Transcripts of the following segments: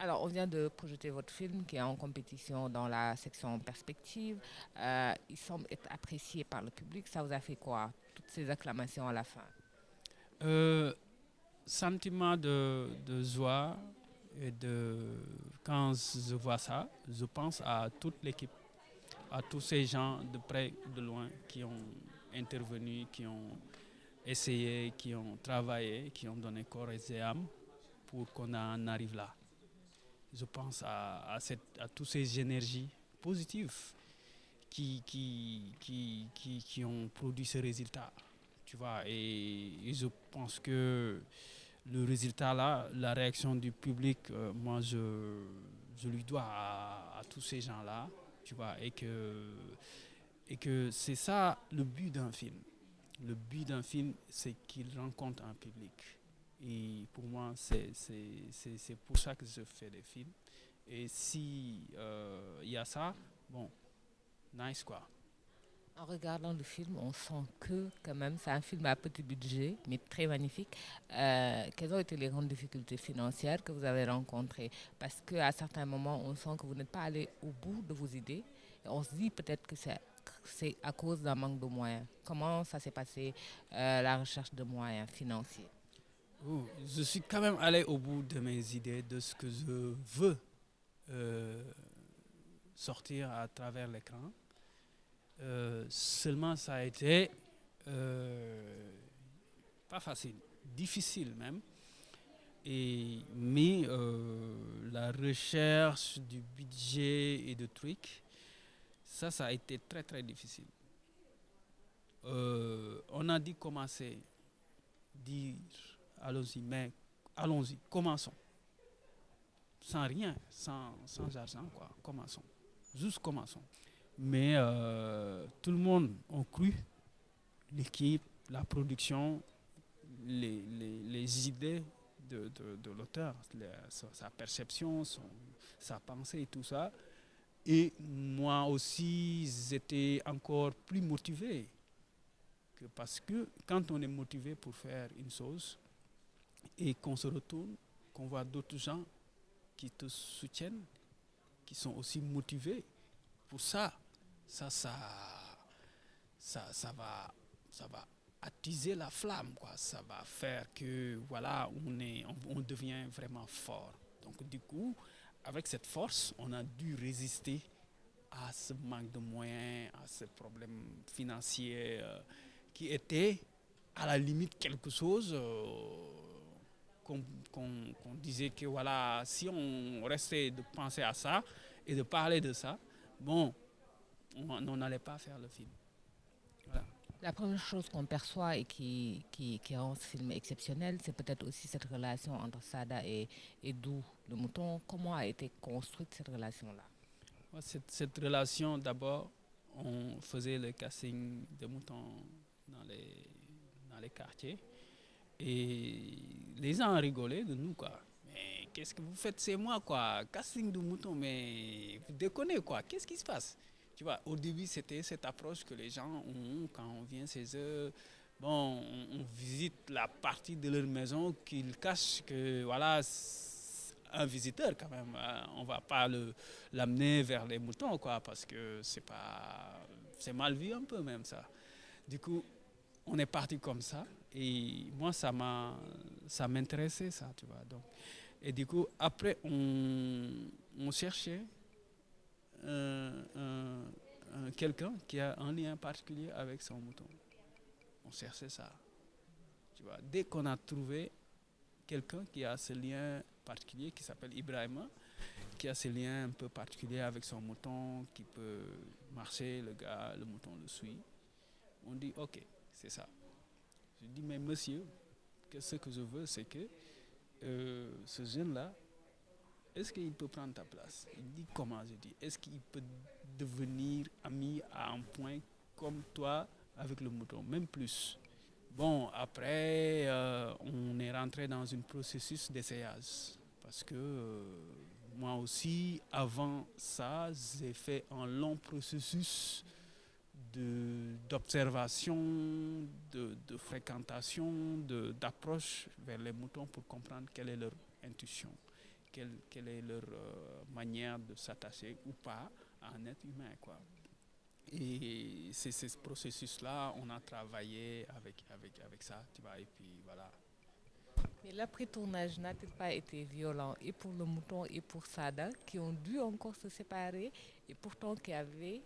Alors, on vient de projeter votre film qui est en compétition dans la section perspective. Il semble être apprécié par le public. Ça vous a fait quoi? Toutes ces acclamations à la fin. Euh, Sentiment de joie et quand je vois ça, je pense à toute l'équipe, à tous ces gens de près, de loin qui ont intervenu, qui ont essayé, qui ont travaillé, qui ont donné corps et âme pour qu'on en arrive là. Je pense à toutes ces énergies positives qui ont produit ce résultat. Tu vois, et je pense que le résultat là, la réaction du public, moi je lui dois à tous ces gens-là, tu vois, et que c'est ça le but d'un film. Le but d'un film, c'est qu'il rencontre un public. Et pour moi, c'est pour ça que je fais des films. Et si il y a ça, bon, nice quoi. En regardant le film, on sent que, quand même, c'est un film à petit budget, mais très magnifique. Quelles ont été les grandes difficultés financières que vous avez rencontrées? Parce qu'à certains moments, on sent que vous n'êtes pas allé au bout de vos idées. Et on se dit peut-être que c'est à cause d'un manque de moyens. Comment ça s'est passé, la recherche de moyens financiers? Oh, je suis quand même allé au bout de mes idées, de ce que je veux euh, sortir à travers l'écran. Seulement, ça a été pas facile, difficile même. Mais la recherche du budget et de trucs, ça a été très très difficile. On a dit commencer, dire allons-y, mais allons-y, commençons. Sans rien, sans argent, quoi. Commençons. Juste commençons. Mais tout le monde a cru, l'équipe, la production, les idées de l'auteur, sa perception, sa pensée et tout ça. Et moi aussi, j'étais encore plus motivé. Parce que quand on est motivé pour faire une chose et qu'on se retourne, qu'on voit d'autres gens qui te soutiennent, qui sont aussi motivés pour ça, ça, ça, ça va attiser la flamme, quoi. Ça va faire que, voilà, on devient vraiment fort. Donc, du coup, avec cette force, on a dû résister à ce manque de moyens, à ce problème financier qui était à la limite quelque chose qu'on qu'on disait que voilà, si on restait de penser à ça et de parler de ça, bon, on n'allait pas faire le film. Voilà. La première chose qu'on perçoit et qui rend ce film exceptionnel, c'est peut-être aussi cette relation entre Sada et Dou, le mouton. Comment a été construite cette relation-là? Cette relation, d'abord, on faisait le casting de moutons dans les quartiers et les gens rigolaient de nous, quoi. Mais qu'est-ce que vous faites, c'est moi, quoi. Casting de moutons, mais vous déconnez, quoi. Qu'est-ce qui se passe? Tu vois, au début, c'était cette approche que les gens ont quand on vient chez eux. Bon, on visite la partie de leur maison qu'ils cachent que, voilà, un visiteur quand même. On va pas l'amener vers les moutons, quoi, parce que c'est mal vu un peu même ça. Du coup, on est parti comme ça et moi ça m'intéressait ça, tu vois. Donc, et du coup, après on cherchait quelqu'un qui a un lien particulier avec son mouton. On cherchait ça, tu vois. Dès qu'on a trouvé quelqu'un qui a ce lien particulier qui s'appelle Ibrahima, qui a ce lien un peu particulier avec son mouton, qui peut marcher, le mouton le suit. On dit ok, c'est ça. Je dis mais monsieur, ce que je veux c'est que ce jeune-là, est-ce qu'il peut prendre ta place? Il dit comment? Je dis est-ce qu'il peut devenir ami à un point comme toi avec le mouton, même plus. Bon, après, on est rentré dans un processus d'essayage. Parce que moi aussi, avant ça, j'ai fait un long processus d'observation, de fréquentation, d'approche vers les moutons pour comprendre quelle est leur intuition, quelle est leur manière de s'attacher ou pas à un être humain, quoi. Et c'est ce processus-là, on a travaillé avec ça, tu vois, et puis voilà. Mais l'après-tournage n'a-t-il pas été violent et pour le mouton et pour Sada, qui ont dû encore se séparer et pourtant qui avaient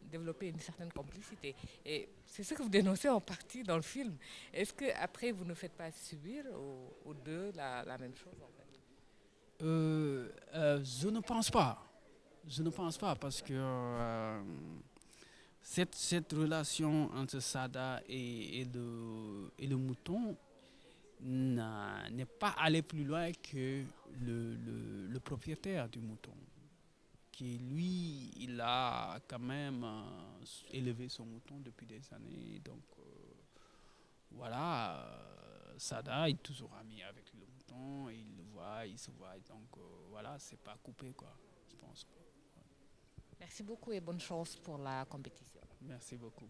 développé une certaine complicité. Et c'est ce que vous dénoncez en partie dans le film. Est-ce qu'après, vous ne faites pas subir aux deux la même chose en fait? Je ne pense pas. Je ne pense pas parce que cette relation entre Sada et le mouton n'est pas allée plus loin que le propriétaire du mouton, qui lui, il a quand même élevé son mouton depuis des années. Donc voilà, Sada est toujours ami avec le mouton, il le voit, il se voit. Donc voilà, c'est pas coupé quoi, je pense. Merci beaucoup et bonne chance pour la compétition. Merci beaucoup.